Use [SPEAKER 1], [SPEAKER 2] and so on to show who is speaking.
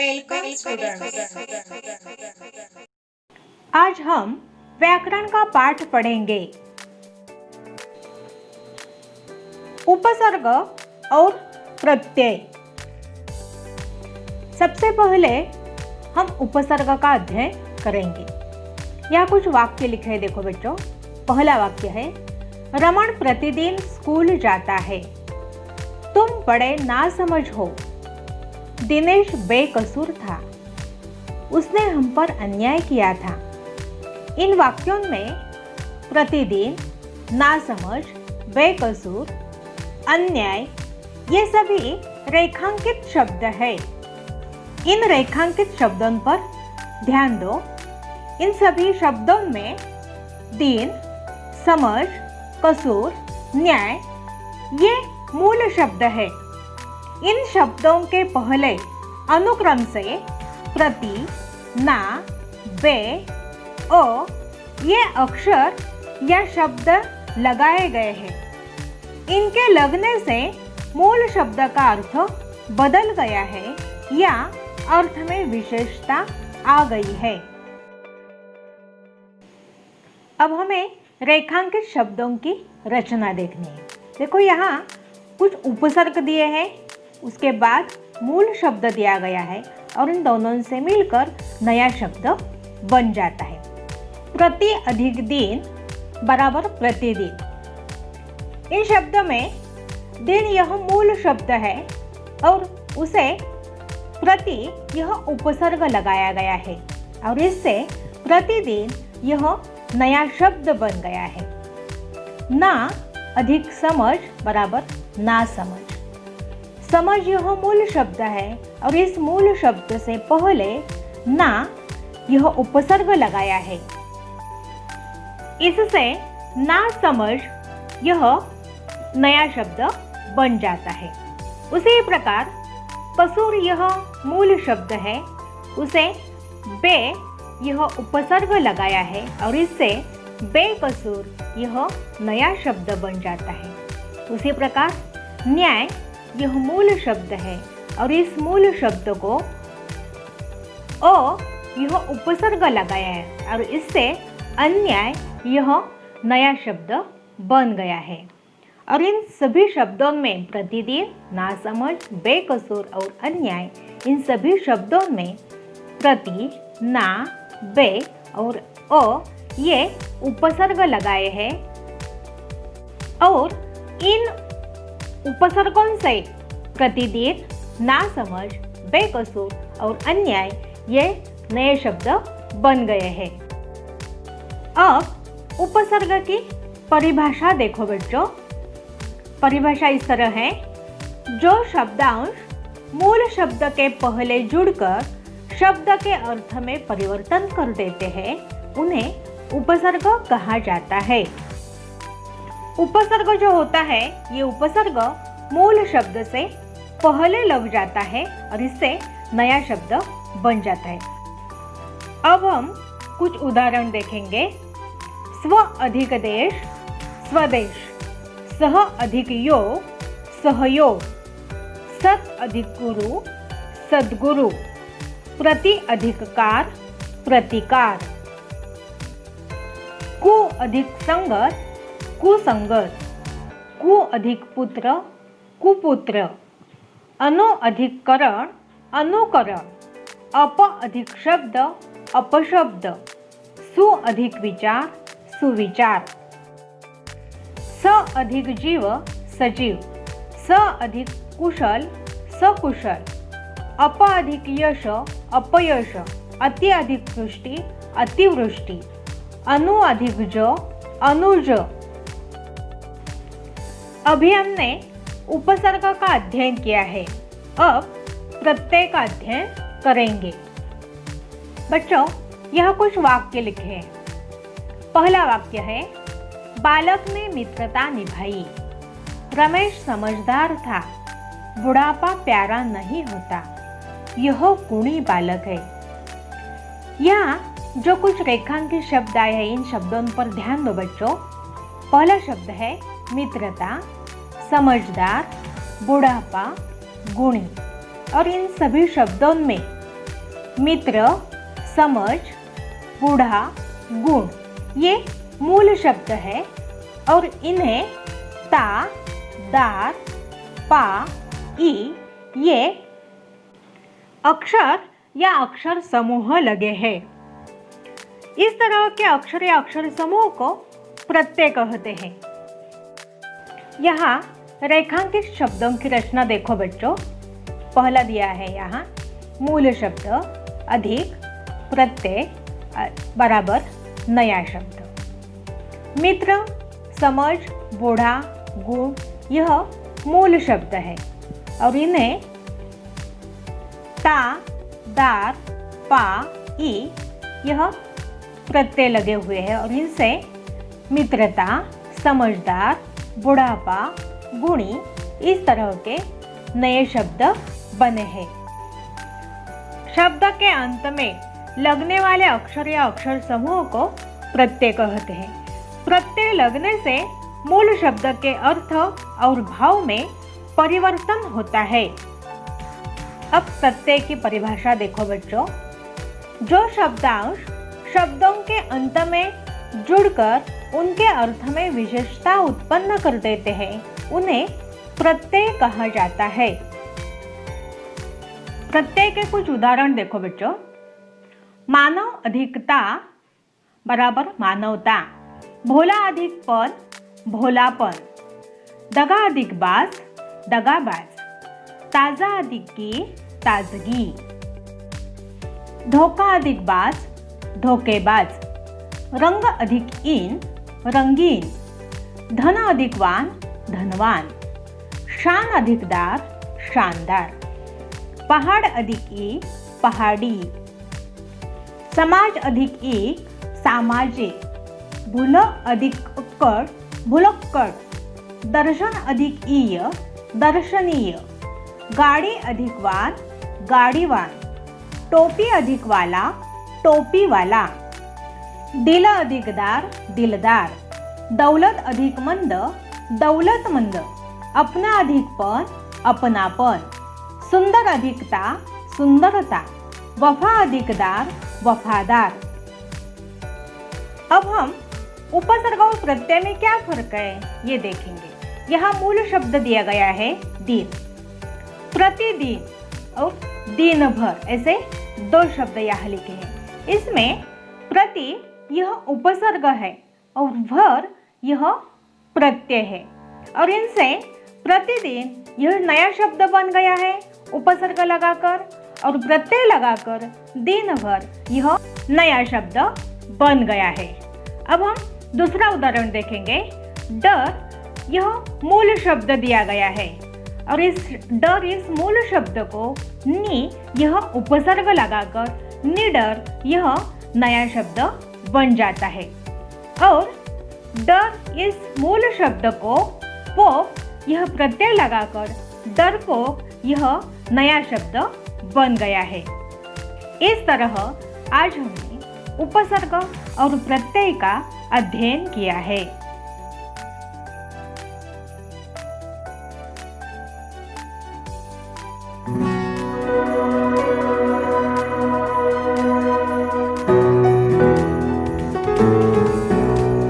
[SPEAKER 1] Welcome students.
[SPEAKER 2] आज हम व्याकरण का पाठ पढ़ेंगे। उपसर्ग और प्रत्यय। सबसे पहले हम उपसर्ग का अध्ययन करेंगे। यहाँ कुछ वाक्य लिखे हैं, देखो बच्चों। पहला वाक्य है, रमन प्रतिदिन स्कूल जाता है। तुम बड़े नासमझ हो। दिनेश बेकसूर था, उसने हम पर अन्याय किया था। इन वाक्यों में प्रतिदिन, नासमझ, बेकसूर, अन्याय ये सभी रेखांकित शब्द है। इन रेखांकित शब्दों पर ध्यान दो। इन सभी शब्दों में दिन, समझ, कसूर, न्याय ये मूल शब्द है। इन शब्दों के पहले अनुक्रम से प्रति, ना, बे, ओ ये अक्षर या शब्द लगाए गए हैं। इनके लगने से मूल शब्द का अर्थ बदल गया है या अर्थ में विशेषता आ गई है। अब हमें रेखांकित शब्दों की रचना देखनी है। देखो, यहाँ कुछ उपसर्ग दिए हैं, उसके बाद मूल शब्द दिया गया है और इन दोनों से मिलकर नया शब्द बन जाता है। प्रति अधिक दिन बराबर प्रतिदिन। इन शब्द में दिन यह मूल शब्द है और उसे प्रति यह उपसर्ग लगाया गया है और इससे प्रतिदिन यह नया शब्द बन गया है। ना अधिक समझ बराबर ना समझ। समझ यह मूल शब्द है और इस मूल शब्द से पहले ना यह उपसर्ग लगाया है। इससे ना समझ यह नया शब्द बन जाता है। उसी प्रकार कसूर यह मूल शब्द है, उसे बे यह उपसर्ग लगाया है और इससे बेकसूर यह नया शब्द बन जाता है। उसी प्रकार न्याय यह मूल शब्द है और इस मूल शब्द को ओ यह उपसर्ग लगाया है और इससे अन्याय यह नया शब्द बन गया है। और इन सभी शब्दों में प्रतिदिन, नासमझ, बेकसूर और अन्याय इन सभी शब्दों में प्रति, ना, बे और ओ ये उपसर्ग लगाए हैं और इन उपसर्गों से प्रतिदिन, नासमझ, बेकसूर और अन्याय ये नए शब्द बन गए हैं। अब उपसर्ग की परिभाषा देखो बच्चों। परिभाषा इस तरह है, जो शब्दांश मूल शब्द के पहले जुड़कर शब्द के अर्थ में परिवर्तन कर देते हैं उन्हें उपसर्ग कहा जाता है। उपसर्ग जो होता है, ये उपसर्ग मूल शब्द से पहले लग जाता है और इससे नया शब्द बन जाता है। अब हम कुछ उदाहरण देखेंगे। स्व अधिक देश, स्वदेश। सह अधिक योग, सहयोग। सत अधिक गुरु, सद्गुरु। प्रति अधिक कार, प्रतिकार। कु अधिक संगत, कुसंगत। कु अधिक पुत्र, कुपुत्र। अनु अधिक करण, अनुकरण। अप अधिक शब्द, अपशब्द। सु अधिक विचार, सुविचार। स अधिक जीव, सजीव। स अधिक कुशल, सकुशल। अप अधिक यश, अपयश। अति अधिक वृष्टि, अतिवृष्टि। अनु अधिक ज, अनुज। अभी हमने उपसर्ग का अध्ययन किया है। अब प्रत्यय का अध्ययन करेंगे। बच्चों, यह कुछ वाक्य लिखे हैं। पहला वाक्य है, बालक ने मित्रता निभाई। रमेश समझदार था, बुढ़ापा प्यारा नहीं होता, यह गुणी बालक है। यहाँ जो कुछ रेखांकित शब्द आए हैं, इन शब्दों पर ध्यान दो बच्चों। पहला शब्द है मित्रता, समझदार, बुढ़ापा, गुणी। और इन सभी शब्दों में मित्र, समझ, बूढ़ा, गुण ये मूल शब्द है और इन्हें ता, दार, पा, ई ये अक्षर या अक्षर समूह लगे हैं। इस तरह के अक्षर या अक्षर समूह को प्रत्यय कहते हैं। यहाँ रेखांकित शब्दों की रचना देखो बच्चों। पहला दिया है यहाँ मूल शब्द अधिक प्रत्यय बराबर नया शब्द। मित्र, समझ, बूढ़ा, गुण यह मूल शब्द है और इन्हें ता, दार, पा, ई यह प्रत्यय लगे हुए हैं और इनसे मित्रता, समझदार, बुढ़ापा, गुणी इस तरह के नए शब्द बने हैं। शब्द के अंत में लगने वाले अक्षर या अक्षर समूह को प्रत्यय कहते हैं। प्रत्यय लगने से मूल शब्द के अर्थ और भाव में परिवर्तन होता है। अब प्रत्यय की परिभाषा देखो बच्चों। जो शब्दांश शब्दों के अंत में जुड़कर उनके अर्थ में विशेषता उत्पन्न कर देते हैं उन्हें प्रत्यय कहा जाता है। प्रत्यय के कुछ उदाहरण देखो बच्चों। मानव अधिकता बराबर मानवता, भोला अधिक पन, भोलापन, दगा अधिक बाज, दगाबाज, ताजा अधिक की, ताजगी, धोखा अधिक बाज, धोखेबाज, रंग अधिक इन, रंगीन, धन अधिक वान, धनवान, शान अधिक दार, शानदार, पहाड़ अधिक ई, पहाड़ी, समाज अधिक एक, सामाजिक, भूल अधिक कड, भुलक्कड़, दर्शन अधिक ईय, दर्शनीय, गाड़ी अधिक वान, गाड़ीवान, टोपी अधिक वाला, टोपी वाला, दिल अधिक दार, दिलदार, दौलत अधिक मंद, दौलतमंद, अपना अधिक पन, अपनापन, सुंदर अधिकता, सुंदरता, वफा अधिकदार, वफादार। अब हम उपसर्ग और प्रत्यय में क्या फर्क है ये देखेंगे। यहाँ मूल शब्द दिया गया है दिन, प्रतिदिन और दिन भर, ऐसे दो शब्द यहाँ लिखे हैं। इसमें प्रति यह उपसर्ग है और भर यह प्रत्यय है और इनसे प्रतिदिन यह नया शब्द बन गया है उपसर्ग लगाकर और प्रत्यय लगाकर दिन भर यह नया शब्द बन गया है। अब हम दूसरा उदाहरण देखेंगे। डर यह मूल शब्द दिया गया है और इस डर इस मूल शब्द को नि यह उपसर्ग लगाकर निडर यह नया शब्द बन जाता है और डर इस मूल शब्द को पोक यह प्रत्यय लगाकर डरपोक यह नया शब्द बन गया है। इस तरह आज हमने उपसर्ग और प्रत्यय का अध्ययन किया है।